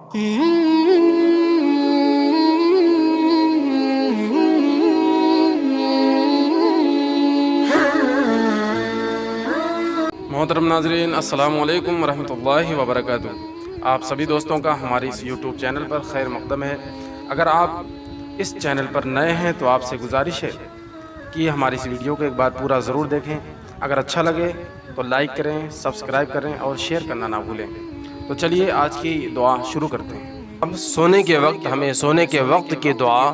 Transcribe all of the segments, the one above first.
محترم ناظرین، السلام علیکم ورحمۃ اللہ وبرکاتہ۔ آپ سبھی دوستوں کا ہماری اس یوٹیوب چینل پر خیر مقدم ہے۔ اگر آپ اس چینل پر نئے ہیں تو آپ سے گزارش ہے کہ ہماری اس ویڈیو کو ایک بار پورا ضرور دیکھیں۔ اگر اچھا لگے تو لائک کریں، سبسکرائب کریں اور شیئر کرنا نہ بھولیں۔ تو چلیے آج کی دعا شروع کرتے ہیں۔ اب سونے کے وقت ہمیں سونے کے وقت کی دعا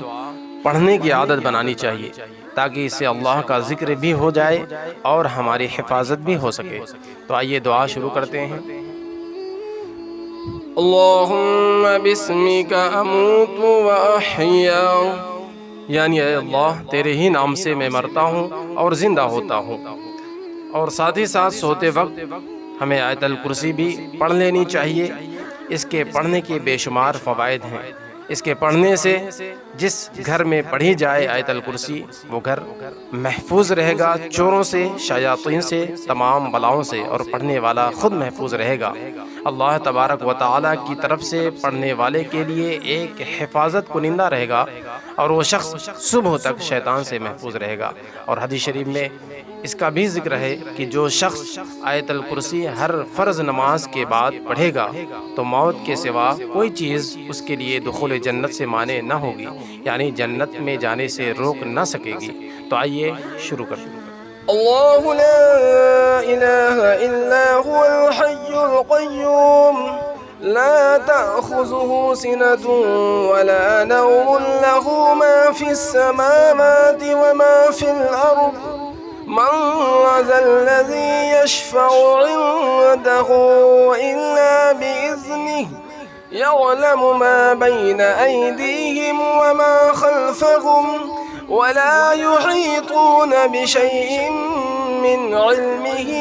پڑھنے کی عادت بنانی چاہیے، تاکہ اس سے اللہ کا ذکر بھی ہو جائے اور ہماری حفاظت بھی ہو سکے۔ تو آئیے دعا شروع کرتے ہیں۔ اللہم بسمک اموت و احیا، یعنی اے اللہ تیرے ہی نام سے میں مرتا ہوں اور زندہ ہوتا ہوں۔ اور ساتھ ہی ساتھ سوتے وقت ہمیں آیت الکرسی بھی پڑھ لینی چاہیے۔ اس کے پڑھنے کے بے شمار فوائد ہیں۔ اس کے پڑھنے سے جس گھر میں پڑھی جائے آیت الکرسی، وہ گھر محفوظ رہے گا چوروں سے، شیاطین سے، تمام بلاؤں سے، اور پڑھنے والا خود محفوظ رہے گا۔ اللہ تبارک و تعالیٰ کی طرف سے پڑھنے والے کے لیے ایک حفاظت کنندہ رہے گا، اور وہ شخص صبح تک شیطان سے محفوظ رہے گا۔ اور حدیث شریف میں اس کا بھی ذکر ہے کہ جو شخص آیت الکرسی ہر فرض نماز کے بعد پڑھے گا تو موت کے سوا کوئی چیز اس کے لیے دخول جنت سے مانع نہ ہوگی، یعنی جنت میں جانے سے روک نہ سکے گی۔ تو آئیے شروع کرتے ہیں۔ اللہ لا الہ الا هو الحی القیوم لا تأخذه سنة ولا نوم له ما في السماوات وما في الأرض من ذا الذي يشفع عنده إلا بإذنه يعلم ما بين أيديهم وما خلفهم ولا يحيطون بشيء من علمه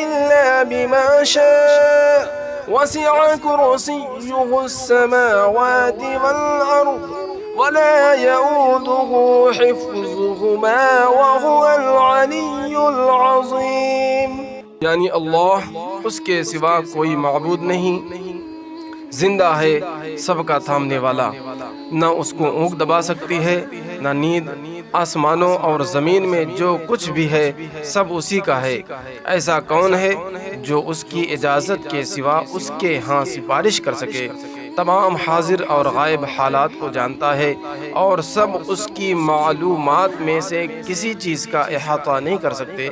إلا بما شاء وسع كرسيه السماوات والأرض ولا يؤوده حفظهما وهو العلي العظيم۔ یعنی اللہ، اس کے سوا کوئی معبود نہیں، زندہ ہے، سب کا تھامنے والا، نہ اس کو اونگ دبا سکتی ہے نہ نیند۔ آسمانوں اور زمین میں جو کچھ بھی ہے سب اسی کا ہے۔ ایسا کون ہے جو اس کی اجازت کے سوا اس کے ہاں سفارش کر سکے؟ تمام حاضر اور غائب حالات کو جانتا ہے، اور سب اس کی معلومات میں سے کسی چیز کا احاطہ نہیں کر سکتے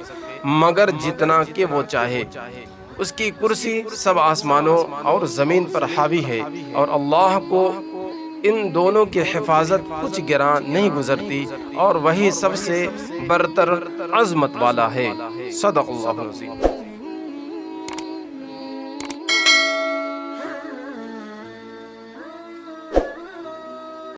مگر جتنا کہ وہ چاہے۔ اس کی کرسی سب آسمانوں اور زمین پر حاوی ہے، اور اللہ کو ان دونوں کی حفاظت کچھ گراں نہیں گزرتی، اور وہی سب سے برتر عظمت والا ہے۔ صدق اللہ العظیم۔